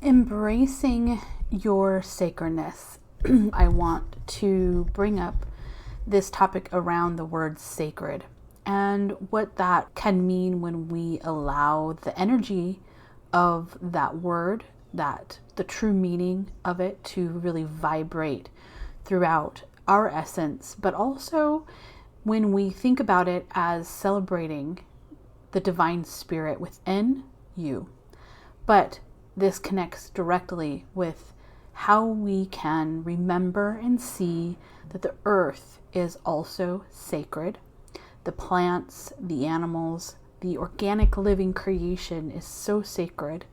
embracing your sacredness, I want to bring up this topic around the word sacred and what that can mean when we allow the energy of that word, that the true meaning of it, to really vibrate throughout our essence, but also when we think about it as celebrating the divine spirit within you. But this connects directly with how we can remember and see that the earth is also sacred. The plants, the animals, the organic living creation is so sacred.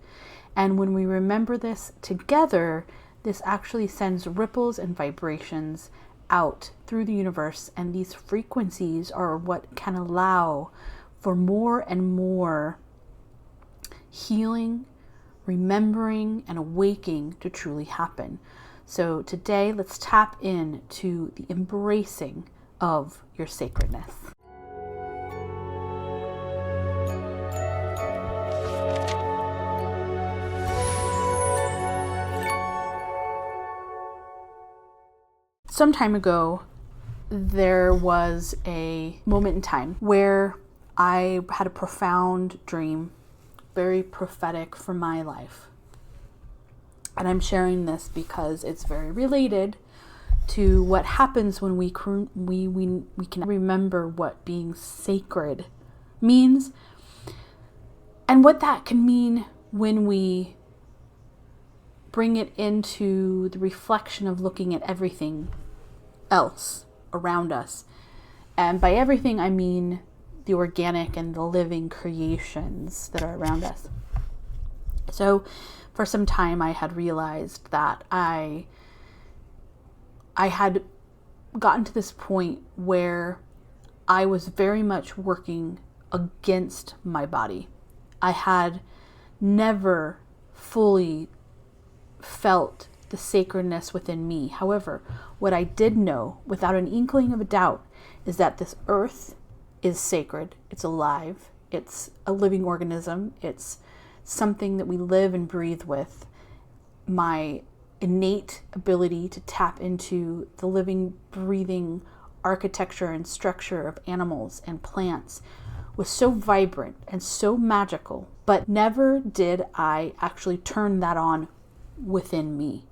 And when we remember this together, this actually sends ripples and vibrations out through the universe. And these frequencies are what can allow for more and more healing, remembering, and awaking to truly happen. So today, let's tap into the embracing of your sacredness. Some time ago, there was a moment in time where I had a profound dream, very prophetic for my life. And I'm sharing this because it's very related to what happens when we can remember what being sacred means, and what that can mean when we bring it into the reflection of looking at everything else around us. And by everything, I mean the organic and the living creations that are around us. So for some time, I had realized that I had gotten to this point where I was very much working against my body. I had never fully felt the sacredness within me. However, what I did know without an inkling of a doubt is that this earth is sacred. It's alive. It's a living organism. It's something that we live and breathe with. My innate ability to tap into the living, breathing architecture and structure of animals and plants was so vibrant and so magical, but never did I actually turn that on within me.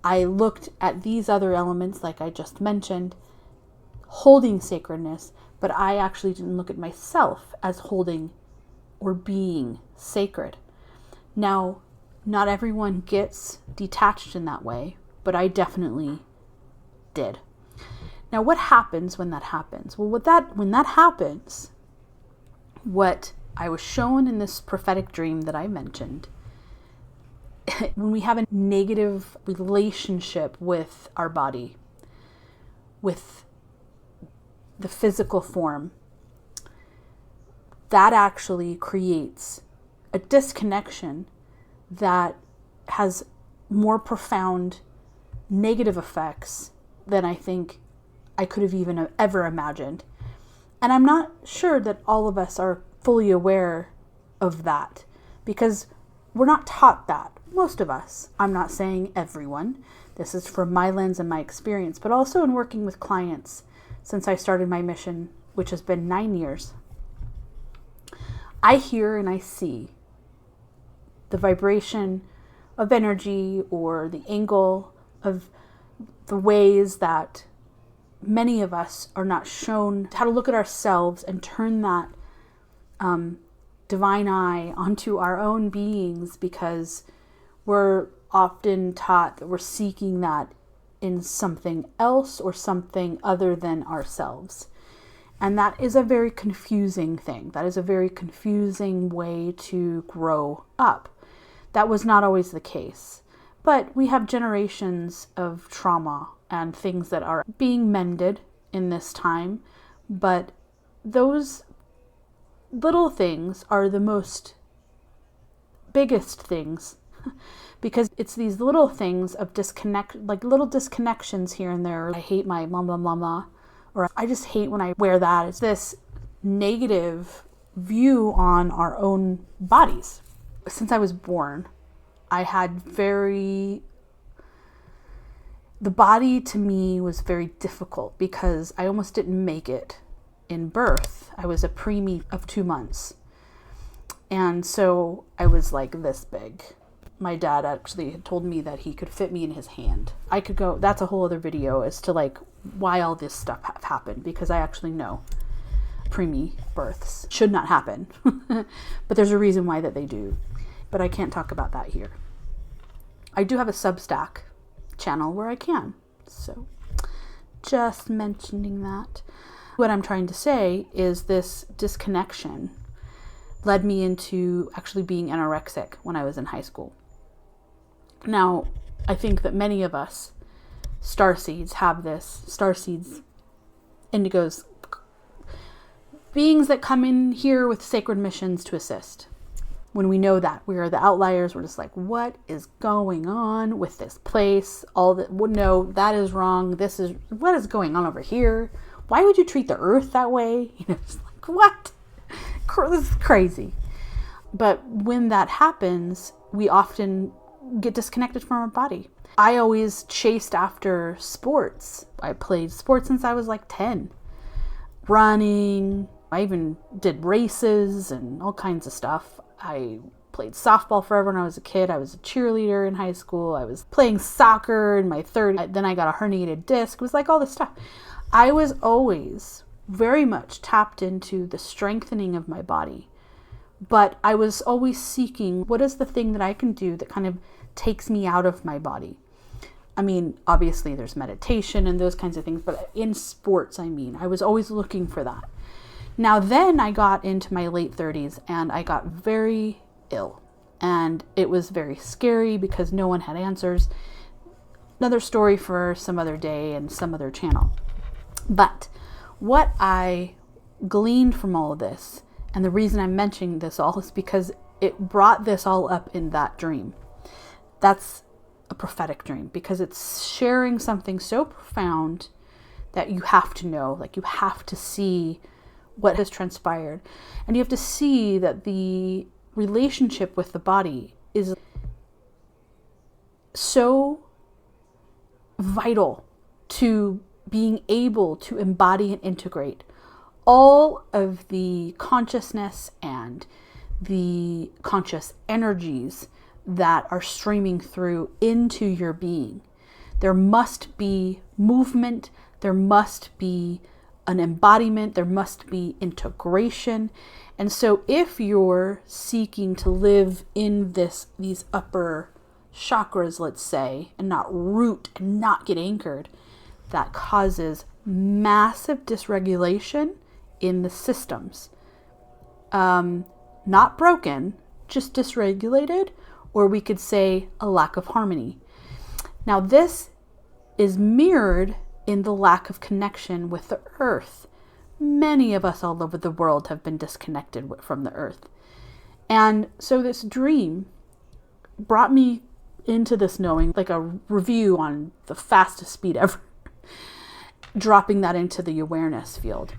I looked at these other elements, like I just mentioned, holding sacredness, but I actually didn't look at myself as holding or being sacred. Now, not everyone gets detached in that way, but I definitely did. Now, what happens when that happens? Well, when that happens, what I was shown in this prophetic dream that I mentioned, when we have a negative relationship with our body, with the physical form, that actually creates a disconnection that has more profound negative effects than I think I could have even ever imagined. And I'm not sure that all of us are fully aware of that, because we're not taught that. Most of us. I'm not saying everyone. This is from my lens and my experience, but also in working with clients since I started my mission, which has been 9 years. I hear and I see the vibration of energy, or the angle of the ways that many of us are not shown how to look at ourselves and turn that divine eye onto our own beings, because we're often taught that we're seeking that in something else or something other than ourselves. And that is a very confusing thing. That is a very confusing way to grow up. That was not always the case. But we have generations of trauma and things that are being mended in this time. But those little things are the most biggest things, because it's these little things of disconnect, like little disconnections here and there. I hate my blah, blah, blah, blah, or I just hate when I wear that. It's this negative view on our own bodies. Since I was born, the body to me was very difficult because I almost didn't make it in birth. I was a preemie of 2 months. And so I was like this big. My dad actually had told me that he could fit me in his hand. I could go, that's a whole other video as to like why all this stuff happened, because I actually know preemie births should not happen. But there's a reason why that they do. But I can't talk about that here. I do have a Substack channel where I can. So just mentioning that. What I'm trying to say is this disconnection led me into actually being anorexic when I was in high school. Now, I think that many of us starseeds have this. Starseeds, indigos, beings that come in here with sacred missions to assist. When we know that we are the outliers, we're just like, what is going on with this place? All that, no, that is wrong. What is going on over here? Why would you treat the earth that way? It's like, what? This is crazy. But when that happens, we often get disconnected from our body. I always chased after sports. I played sports since I was like 10. Running. I even did races and all kinds of stuff. I played softball forever when I was a kid. I was a cheerleader in high school. I was playing soccer in my 30s. Then I got a herniated disc. It was like all this stuff. I was always very much tapped into the strengthening of my body. But I was always seeking, what is the thing that I can do that kind of takes me out of my body? I mean, obviously there's meditation and those kinds of things, but in sports, I was always looking for that. Now then I got into my late 30s and I got very ill, and it was very scary because no one had answers. Another story for some other day and some other channel. But what I gleaned from all of this, and the reason I'm mentioning this all, is because it brought this all up in that dream. That's a prophetic dream, because it's sharing something so profound that you have to know, like you have to see what has transpired. And you have to see that the relationship with the body is so vital to being able to embody and integrate all of the consciousness and the conscious energies that are streaming through into your being. There must be movement, there must be an embodiment, there must be integration. And so if you're seeking to live in these upper chakras, let's say, and not root and not get anchored, that causes massive dysregulation in the systems. Not broken, just dysregulated, or we could say a lack of harmony. Now this is mirrored in the lack of connection with the earth. Many of us all over the world have been disconnected from the earth. And so this dream brought me into this knowing, like a review on the fastest speed ever, dropping that into the awareness field.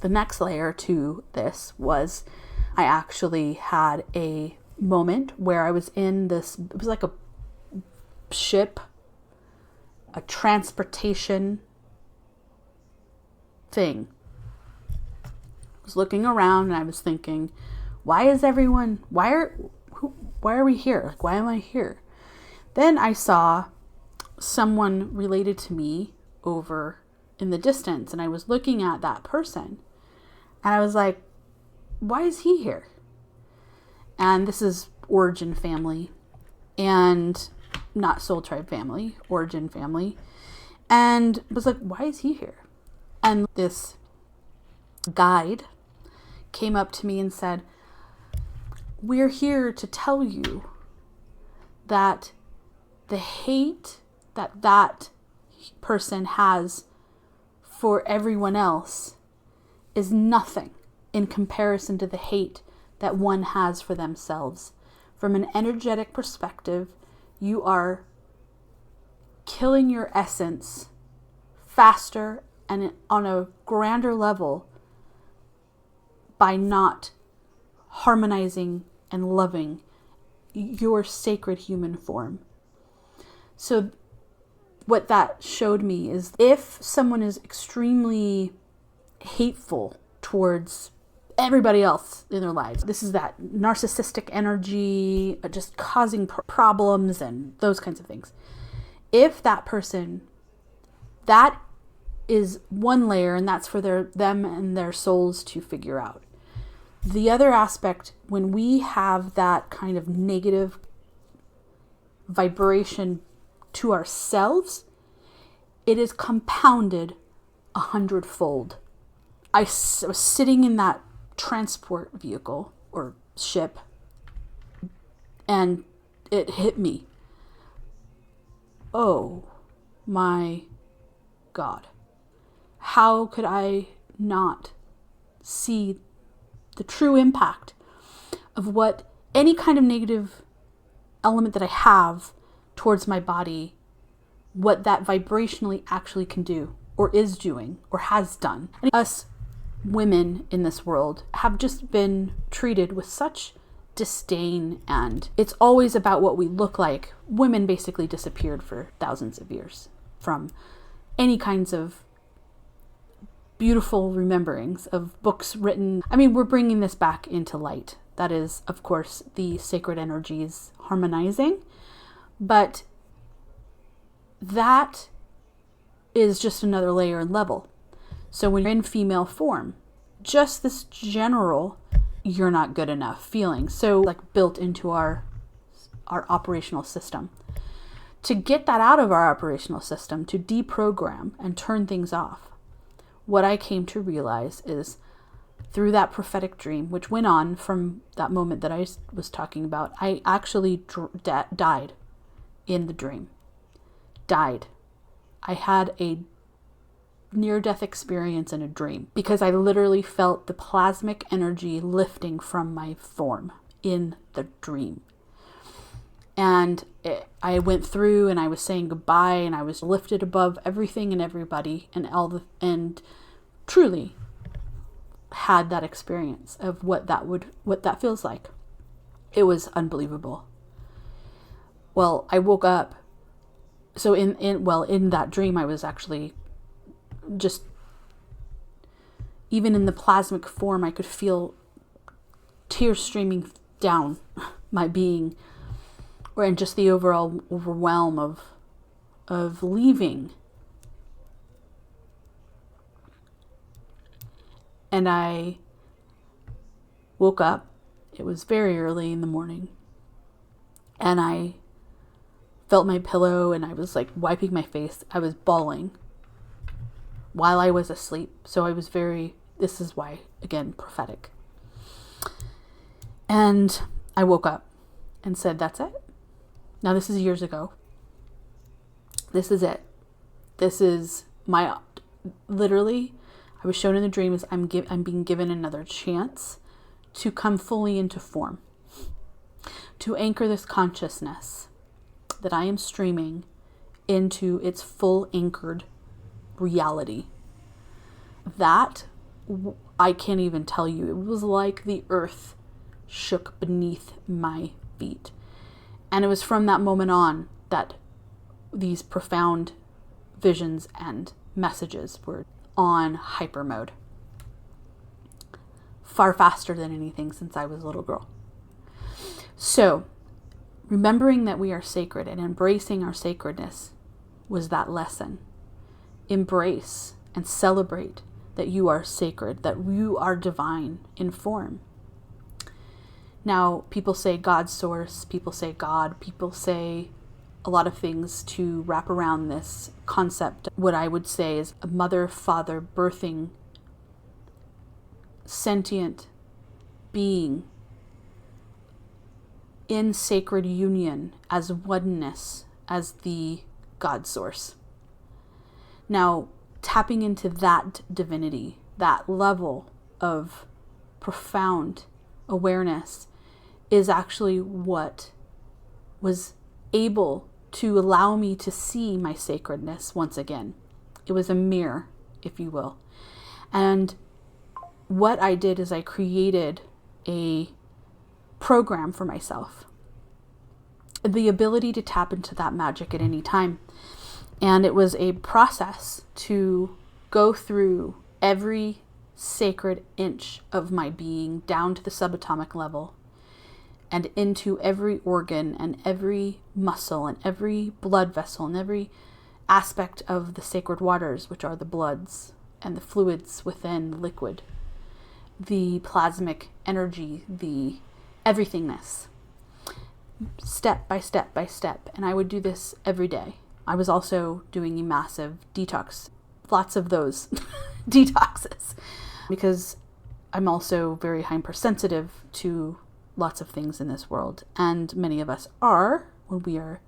The next layer to this was I actually had a moment where I was in this, it was like a ship, a transportation thing. I was looking around and I was thinking, why are we here? Like, why am I here? Then I saw someone related to me over in the distance, and I was looking at that person and I was like, why is he here? And this is origin family, and not soul tribe family, origin family. And I was like, why is he here? And this guide came up to me and said, we're here to tell you that the hate that person has for everyone else is nothing in comparison to the hate that one has for themselves. From an energetic perspective, you are killing your essence faster and on a grander level by not harmonizing and loving your sacred human form. So what that showed me is if someone is extremely hateful towards everybody else in their lives, this is that narcissistic energy, just causing problems and those kinds of things. If that person, that is one layer, and that's for them and their souls to figure out. The other aspect, when we have that kind of negative vibration to ourselves, it is compounded 100-fold. I was sitting in that transport vehicle or ship, and it hit me. Oh my God. How could I not see the true impact of what any kind of negative element that I have towards my body, what that vibrationally actually can do, or is doing, or has done. And us women in this world have just been treated with such disdain, and it's always about what we look like. Women basically disappeared for thousands of years from any kinds of beautiful rememberings of books written. I mean, we're bringing this back into light. That is, of course, the sacred energies harmonizing, but that is just another layer and level. So when you're in female form, just this general, you're not good enough feeling, so like built into our operational system. To get that out of our operational system, to deprogram and turn things off, what I came to realize is through that prophetic dream, which went on from that moment that I was talking about, I actually died in the dream. Died. I had a near-death experience in a dream because I literally felt the plasmic energy lifting from my form in the dream. And I went through and I was saying goodbye, and I was lifted above everything and everybody, and truly had that experience of what that feels like. It was unbelievable. Well, I woke up. So in that dream, I was actually just, even in the plasmic form, I could feel tears streaming down my being, and just the overall overwhelm of leaving. And I woke up. It was very early in the morning, and I felt my pillow, and I was like wiping my face. I was bawling while I was asleep. So I was this is why, again, prophetic. And I woke up and said, that's it. Now, this is years ago. This is it. This is literally, I was shown in the dream as I'm being given another chance to come fully into form, to anchor this consciousness that I am streaming into its full anchored reality. That, I can't even tell you. It was like the earth shook beneath my feet. And it was from that moment on that these profound visions and messages were on hyper mode. Far faster than anything since I was a little girl. So, remembering that we are sacred and embracing our sacredness was that lesson. Embrace and celebrate that you are sacred, that you are divine in form. Now, people say God source, people say God, people say a lot of things to wrap around this concept. What I would say is a mother, father, birthing, sentient being in sacred union as oneness, as the God source. Now, tapping into that divinity, that level of profound awareness, is actually what was able to allow me to see my sacredness once again. It was a mirror, if you will. And what I did is I created a program for myself the ability to tap into that magic at any time. And it was a process to go through every sacred inch of my being down to the subatomic level and into every organ and every muscle and every blood vessel and every aspect of the sacred waters, which are the bloods and the fluids within the liquid, the plasmic energy, the everythingness, step by step by step. And I would do this every day. I was also doing a massive detox, lots of those detoxes, because I'm also very hypersensitive to lots of things in this world. And many of us are, when we are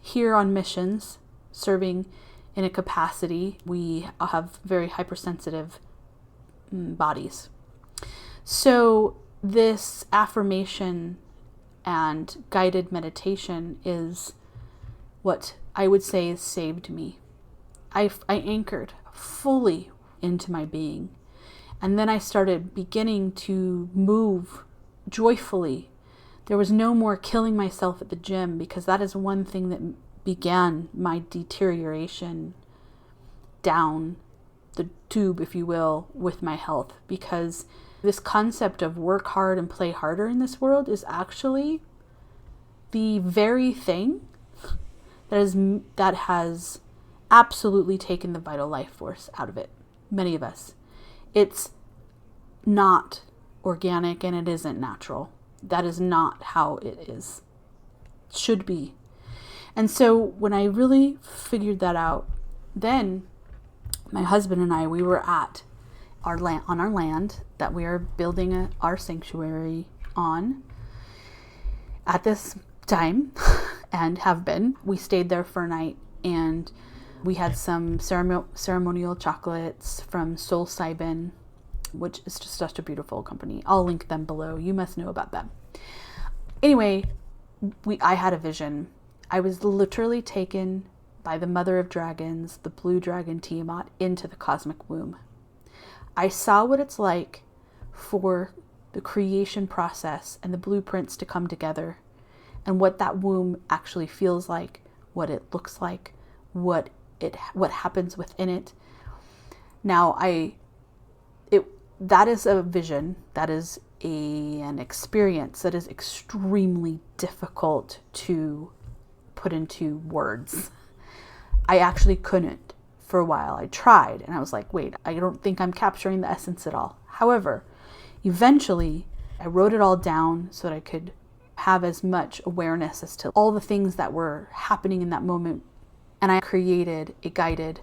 here on missions, serving in a capacity, we have very hypersensitive bodies. So this affirmation and guided meditation is what I would say has saved me. I anchored fully into my being. And then I started beginning to move joyfully. There was no more killing myself at the gym, because that is one thing that began my deterioration down the tube, if you will, with my health. Because this concept of work hard and play harder in this world is actually the very thing that has absolutely taken the vital life force out of it. Many of us. It's not organic and it isn't natural. That is not how it is. Should be. And so when I really figured that out, then my husband and I, we were at our land that we are building our sanctuary on at this time and have been. We stayed there for a night, and we had some ceremonial chocolates from Soul Saiben, which is just such a beautiful company. I'll link them below. You must know about them. Anyway, I had a vision. I was literally taken by the mother of dragons, the blue dragon Tiamat, into the cosmic womb. I saw what it's like for the creation process and the blueprints to come together, and what that womb actually feels like, what it looks like, what happens within it. Now, that is a vision, that is an experience that is extremely difficult to put into words. I actually couldn't for a while. I tried, and I was like, wait, I don't think I'm capturing the essence at all. However, eventually I wrote it all down so that I could have as much awareness as to all the things that were happening in that moment. And I created a guided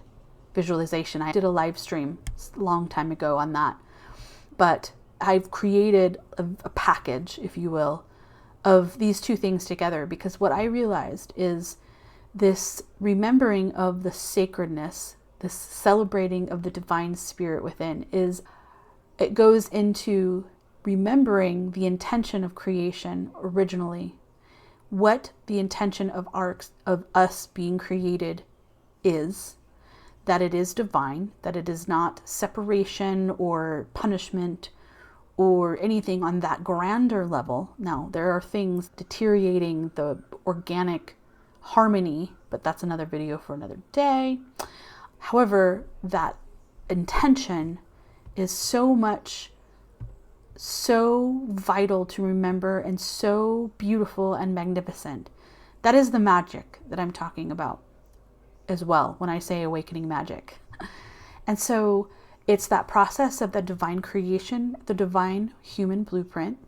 visualization. I did a live stream a long time ago on that. But I've created a package, if you will, of these two things together, because what I realized is this remembering of the sacredness, this celebrating of the divine spirit within, it goes into remembering the intention of creation originally, what the intention of us being created is, that it is divine, that it is not separation or punishment or anything on that grander level. Now, there are things deteriorating the organic harmony, but that's another video for another day. However, that intention is so vital to remember, and so beautiful and magnificent. That is the magic that I'm talking about as well when I say awakening magic. And so it's that process of the divine creation, the divine human blueprint.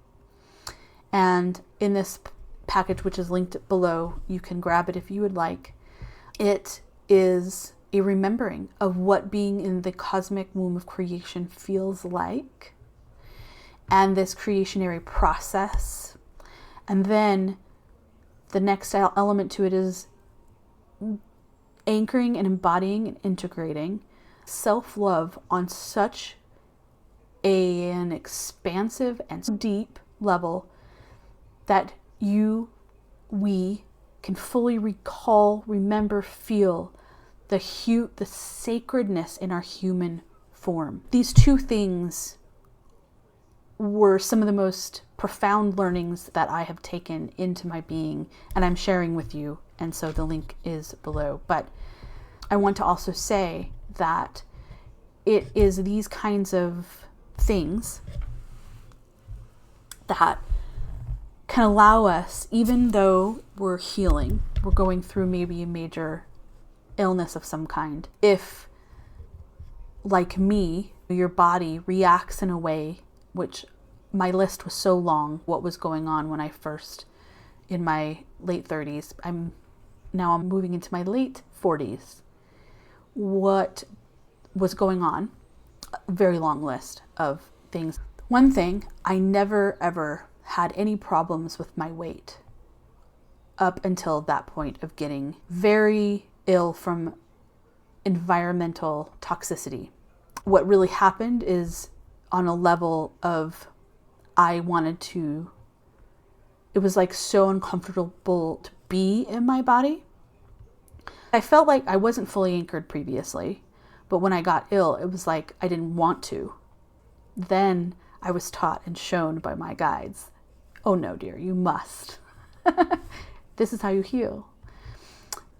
And in this package, which is linked below, you can grab it if you would like. It is a remembering of what being in the cosmic womb of creation feels like, and this creationary process. And then the next element to it is anchoring and embodying and integrating self-love on such an expansive and deep level that we can fully recall, remember, feel the sacredness in our human form. These two things were some of the most profound learnings that I have taken into my being, and I'm sharing with you. And so the link is below. But I want to also say that it is these kinds of things that can allow us, even though we're healing, we're going through maybe a major illness of some kind, if, like me, your body reacts in a way, which my list was so long, what was going on when I first, in my late 30s, I'm moving into my late 40s, what was going on, a very long list of things. One thing, I never ever had any problems with my weight up until that point of getting very ill from environmental toxicity. What really happened is on a level of it was like so uncomfortable to be in my body. I felt like I wasn't fully anchored previously, but when I got ill, it was like I didn't want to. Then I was taught and shown by my guides, oh no, dear, you must. This is how you heal.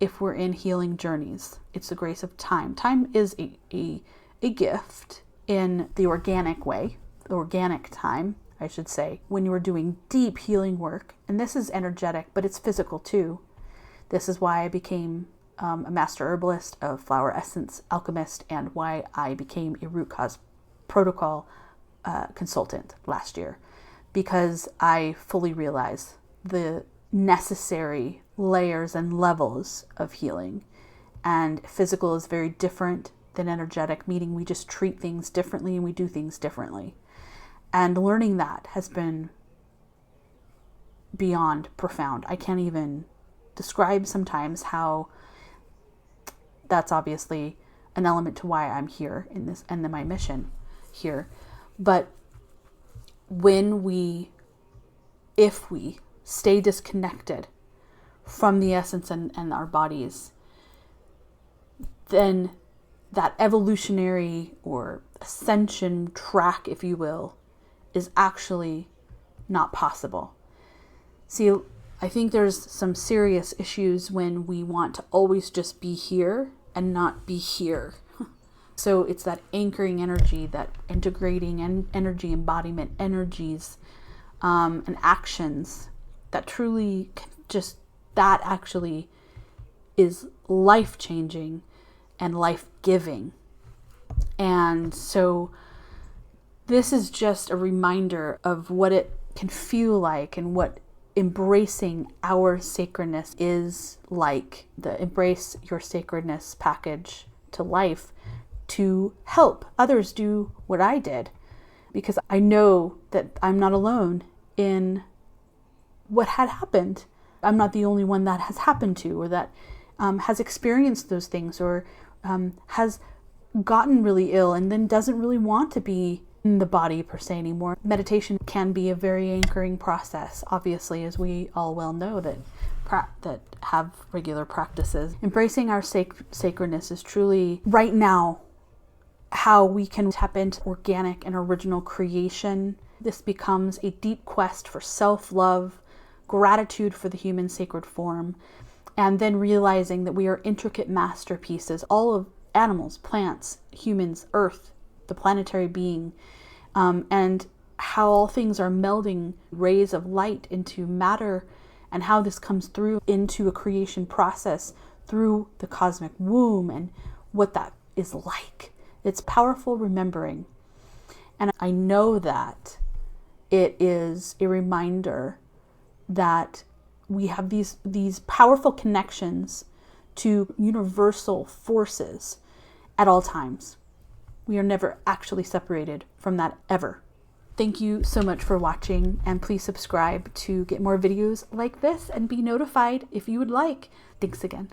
If we're in healing journeys, it's the grace of time. Time is a gift in the organic way, the organic time, I should say, when you are doing deep healing work. And this is energetic, but it's physical too. This is why I became a master herbalist, a flower essence alchemist, and why I became a root cause protocol consultant last year, because I fully realize the necessary layers and levels of healing. And physical is very different than energetic, meaning we just treat things differently and we do things differently. And learning that has been beyond profound. I can't even describe sometimes how that's obviously an element to why I'm here in this and my mission here. But if we stay disconnected from the essence and our bodies, then that evolutionary or ascension track, if you will, is actually not possible. See, I think there's some serious issues when we want to always just be here and not be here. So it's that anchoring energy, that integrating energy, embodiment energies, and actions that truly that actually is life-changing and life-giving. And so this is just a reminder of what it can feel like and what embracing our sacredness is like, the Embrace Your Sacredness package to life, to help others do what I did, because I know that I'm not alone in what had happened. I'm not the only one that has happened to, or that has experienced those things, or has gotten really ill and then doesn't really want to be in the body per se anymore. Meditation can be a very anchoring process, obviously, as we all well know that have regular practices. Embracing our sacredness is truly, right now, how we can tap into organic and original creation. This becomes a deep quest for self-love, gratitude for the human sacred form, and then realizing that we are intricate masterpieces, all of animals, plants, humans, earth, the planetary being, and how all things are melding rays of light into matter, and how this comes through into a creation process through the cosmic womb, and what that is like. It's powerful remembering. And I know that it is a reminder that we have these powerful connections to universal forces at all times. We are never actually separated from that, ever. Thank you so much for watching, and please subscribe to get more videos like this and be notified if you would like. Thanks again.